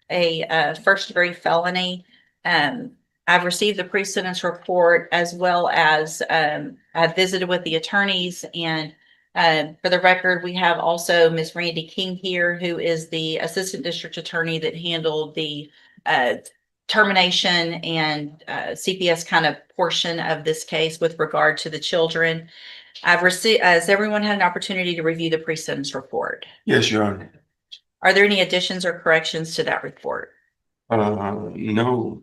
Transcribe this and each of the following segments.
a first-degree felony. Um, I've received the pre-sentence report as well as I've visited with the attorneys. And for the record, we have also Ms. Randy King here, who is the assistant district attorney that handled the termination and CPS kind of portion of this case with regard to the children. I've received, has everyone had an opportunity to review the pre-sentence report? Yes, Your Honor. Are there any additions or corrections to that report? No,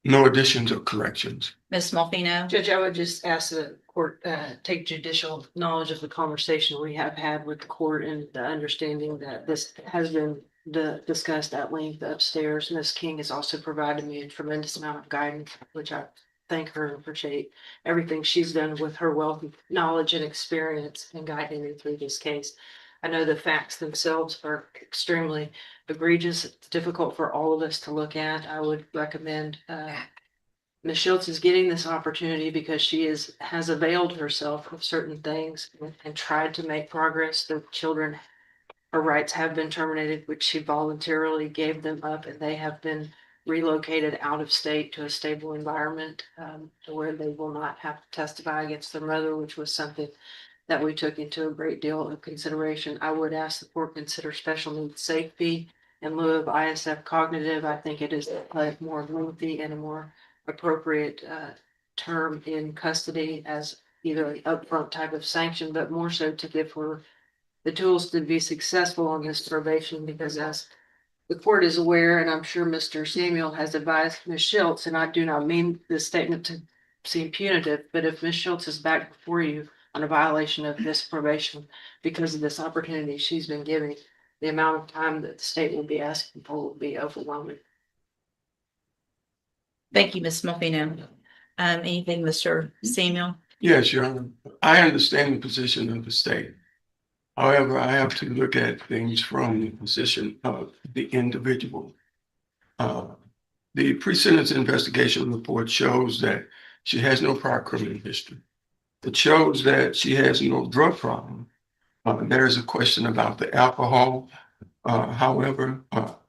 no additions or corrections. Ms. Smolfino? Judge, I would just ask the court, take judicial knowledge of the conversation we have had with the court and the understanding that this has been discussed at length upstairs. Ms. King has also provided me a tremendous amount of guidance, which I thank her and appreciate everything she's done with her wealth of knowledge and experience in guiding me through this case. I know the facts themselves are extremely egregious. It's difficult for all of us to look at. I would recommend Ms. Schultz is getting this opportunity because she has availed herself of certain things and tried to make progress. The children, her rights have been terminated, which she voluntarily gave them up, and they have been relocated out of state to a stable environment to where they will not have to testify against their mother, which was something that we took into a great deal of consideration. I would ask the court consider special needs safety in lieu of ISF cognitive. I think it is a more lengthy and a more appropriate term in custody as either an upfront type of sanction, but more so to give her the tools to be successful on this probation, because as the court is aware, and I'm sure Mr. Samuel has advised Ms. Schultz, and I do not mean this statement to seem punitive, but if Ms. Schultz is back before you on a violation of this probation because of this opportunity she's been given, the amount of time that the state will be asking for will be overwhelming. Thank you, Ms. Smolfino. Anything, Mr. Samuel? Yes, Your Honor. I understand the position of the state. However, I have to look at things from the position of the individual. The pre-sentence investigation report shows that she has no prior criminal history. It shows that she has no drug problem. There is a question about the alcohol. However,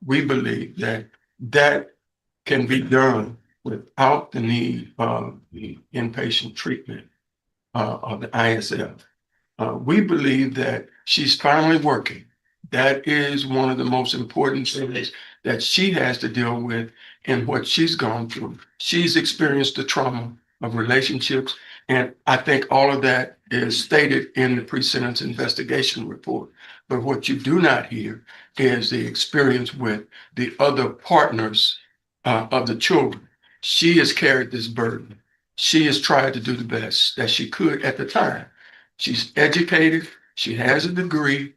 we believe that that can be done without the need of the inpatient treatment of the ISF. We believe that she's finally working. That is one of the most important things that she has to deal with in what she's gone through. She's experienced the trauma of relationships, and I think all of that is stated in the pre-sentence investigation report. But what you do not hear is the experience with the other partners of the children. She has carried this burden. She has tried to do the best that she could at the time. She's educated, she has a degree,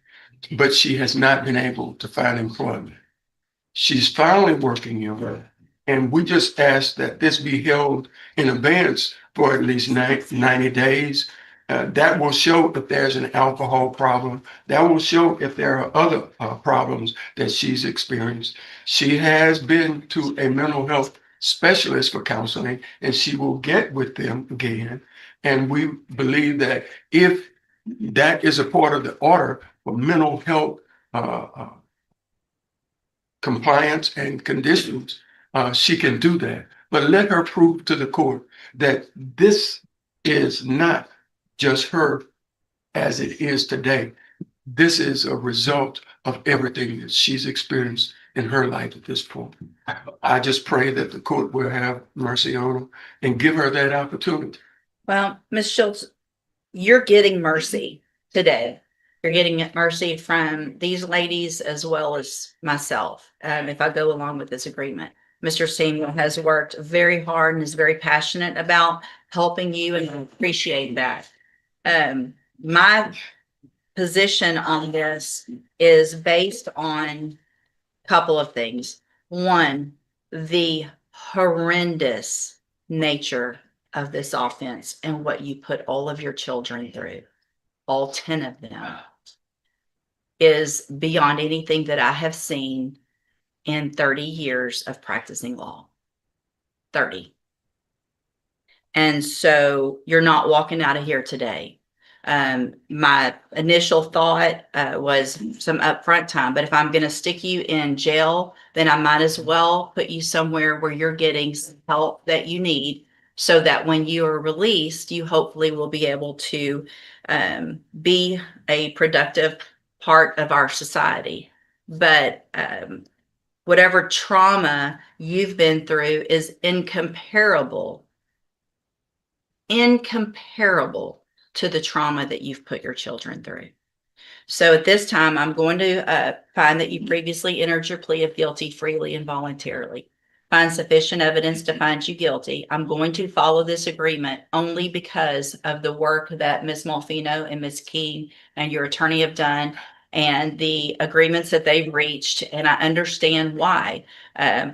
but she has not been able to find employment. She's finally working, you know, and we just ask that this be held in advance for at least 90 days. That will show if there's an alcohol problem. That will show if there are other problems that she's experienced. She has been to a mental health specialist for counseling, and she will get with them again. And we believe that if that is a part of the order for mental health compliance and conditions, she can do that. But let her prove to the court that this is not just her as it is today. This is a result of everything that she's experienced in her life at this point. I just pray that the court will have mercy on her and give her that opportunity. Well, Ms. Schultz, you're getting mercy today. You're getting mercy from these ladies as well as myself, if I go along with this agreement. Mr. Samuel has worked very hard and is very passionate about helping you, and I appreciate that. My position on this is based on a couple of things. One, the horrendous nature of this offense and what you put all of your children through, all 10 of them, is beyond anything that I have seen in 30 years of practicing law. 30. And so you're not walking out of here today My initial thought was some upfront time, but if I'm going to stick you in jail, then I might as well put you somewhere where you're getting some help that you need so that when you are released, you hopefully will be able to be a productive part of our society. But whatever trauma you've been through is incomparable to the trauma that you've put your children through. So at this time, I'm going to find that you previously entered your plea of guilty freely and voluntarily. Find sufficient evidence to find you guilty. I'm going to follow this agreement only because of the work that Ms. Malfino and Ms. King and your attorney have done and the agreements that they've reached. And I understand why.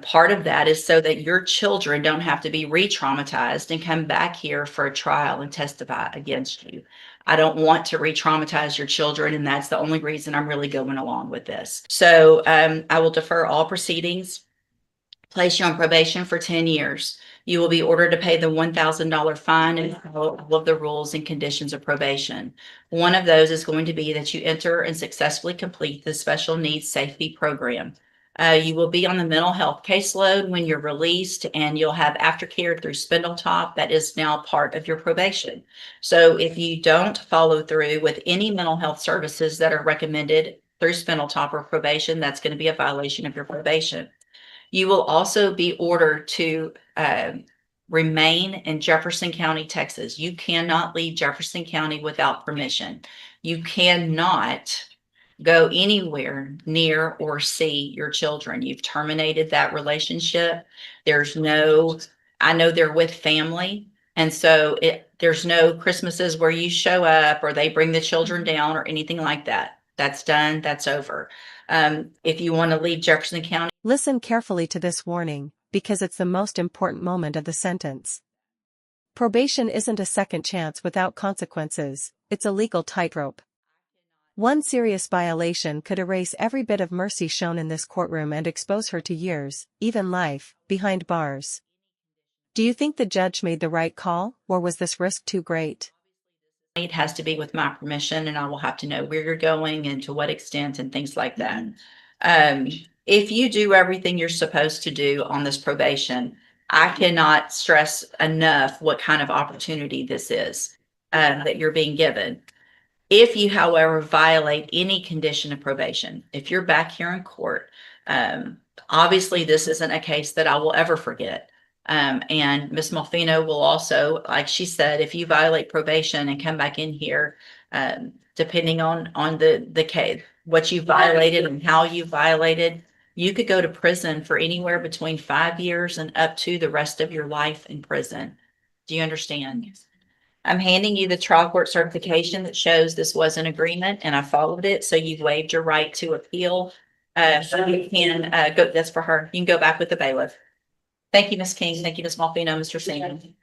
Part of that is so that your children don't have to be re-traumatized and come back here for a trial and testify against you. I don't want to re-traumatize your children, and that's the only reason I'm really going along with this. So I will defer all proceedings, place you on probation for 10 years. You will be ordered to pay the $1,000 fine and follow all of the rules and conditions of probation. One of those is going to be that you enter and successfully complete the special needs safety program. You will be on the mental health caseload when you're released, and you'll have aftercare through Spindletop. That is now part of your probation. So if you don't follow through with any mental health services that are recommended through Spindletop or probation, that's going to be a violation of your probation. You will also be ordered to remain in Jefferson County, Texas. You cannot leave Jefferson County without permission. You cannot go anywhere near or see your children. You've terminated that relationship. I know they're with family. And so there's no Christmases where you show up or they bring the children down or anything like that. That's done. That's over. If you want to leave Jefferson County. Listen carefully to this warning, because it's the most important moment of the sentence. Probation isn't a second chance without consequences, it's a legal tightrope. One serious violation could erase every bit of mercy shown in this courtroom and expose her to years, even life, behind bars. Do you think the judge made the right call, or was this risk too great? It has to be with my permission, and I will have to know where you're going and to what extent and things like that. If you do everything you're supposed to do on this probation, I cannot stress enough what kind of opportunity this is that you're being given. If you, however, violate any condition of probation, if you're back here in court, obviously this isn't a case that I will ever forget. And Ms. Malfino will also, like she said, if you violate probation and come back in here, depending on the case, what you violated and how you violated, you could go to prison for anywhere between 5 years and up to the rest of your life in prison. Do you understand? I'm handing you the trial court certification that shows this was an agreement and I followed it. So you've waived your right to appeal. So you can go, that's for her. You can go back with the bailiff. Thank you, Ms. King. Thank you, Ms. Malfino, Mr. Singh.